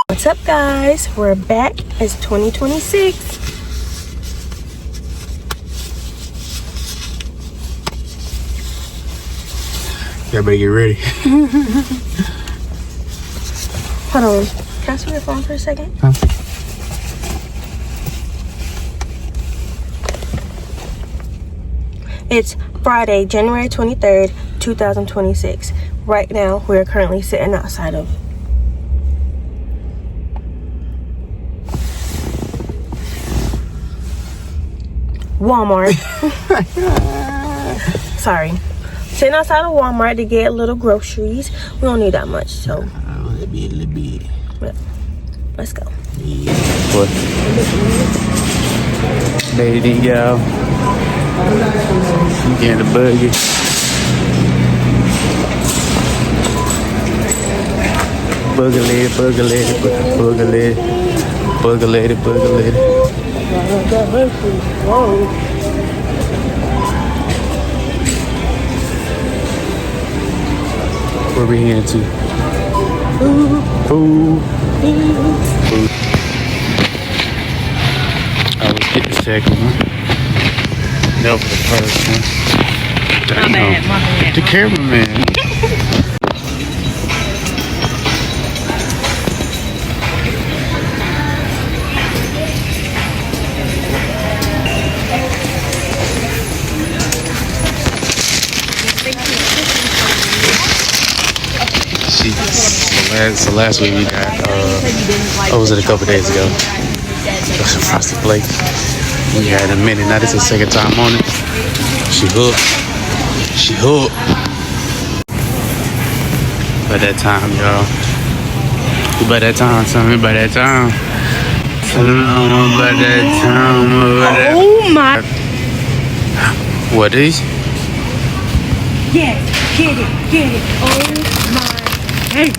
What's up, guys? We're back. It's 2026. Y'all better get ready. Hold on. Can I see your phone for a second? Huh? It's Friday, January 23rd, 2026. Right now, we're currently sitting outside of Walmart. Sorry. Sitting outside of Walmart to get a little groceries. We don't need that much, so. A little bit. Yeah. Let's go. What? There you go. You getting the buggy. Boogaloo. Where we heading to? Ooh. I always get the second one. Never the first one. My bad. The cameraman. So last week we got, was it a couple days ago? Frosted Flakes. We had a minute. Now this is the second time on it. She hooked. By that time, y'all. By that time. Oh my. What is? Yes, get it. Oh my. Hey.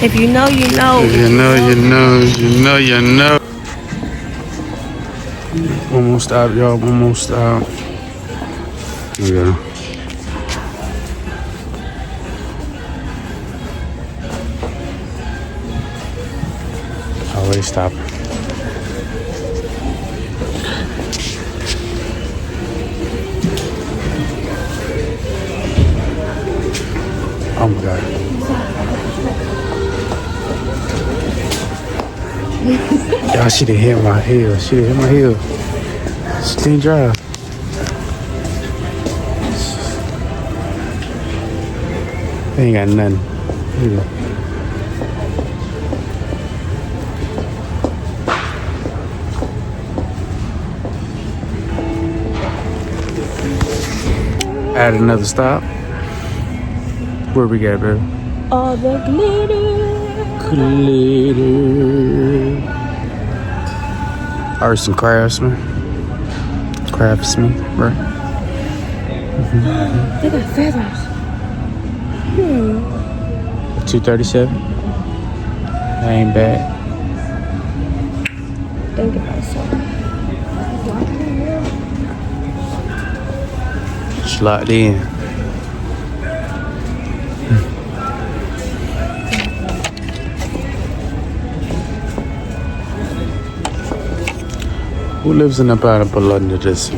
If you know, you know. If you know. One more stop, y'all. Here we go. Always stop. Oh my God. Y'all, she done hit my heel. She didn't drive. They ain't got nothing. Either. Add another stop. Where we got, baby? All the glitter. Arts and craftsmen, right? They got feathers. 237. That ain't bad. Think about something. It's locked in. Who lives in a pineapple under the sea?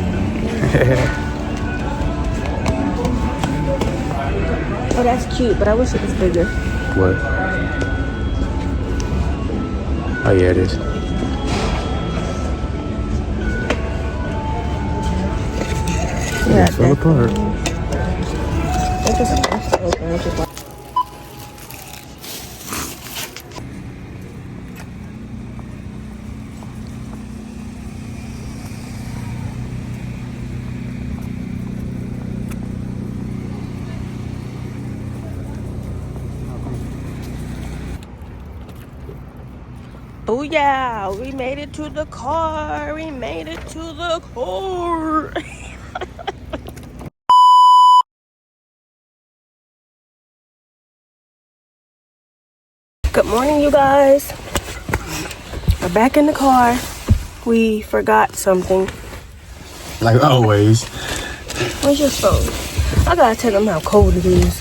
Oh, that's cute, but I wish it was bigger. What? Oh yeah, it is. Yeah, it fell apart. It's just a mess to open, which is why. Oh yeah, we made it to the car. Good morning, you guys. We're back in the car. We forgot something. Like always. Where's your phone? I gotta tell them how cold it is.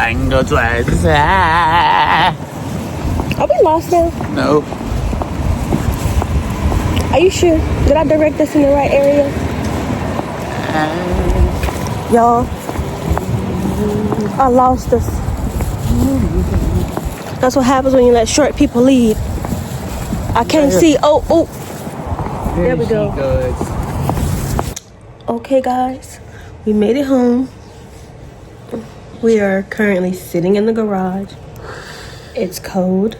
I can go twice. Are we lost now? No. Are you sure? Did I direct us in the right area? Y'all, I lost us. That's what happens when you let short people lead. I can't see. Oh. There we go. Okay, guys. We made it home. We are currently sitting in the garage. It's cold.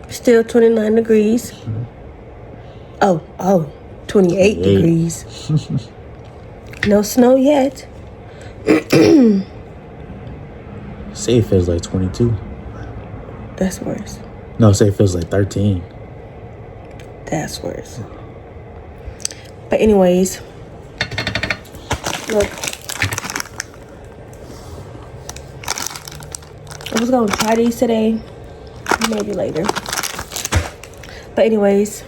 Still 29 degrees. Oh, 28 degrees. No snow yet. Say it feels like 22. That's worse. No, say it feels like 13. That's worse. But anyways, look. I was gonna try these today. Maybe later. But anyways,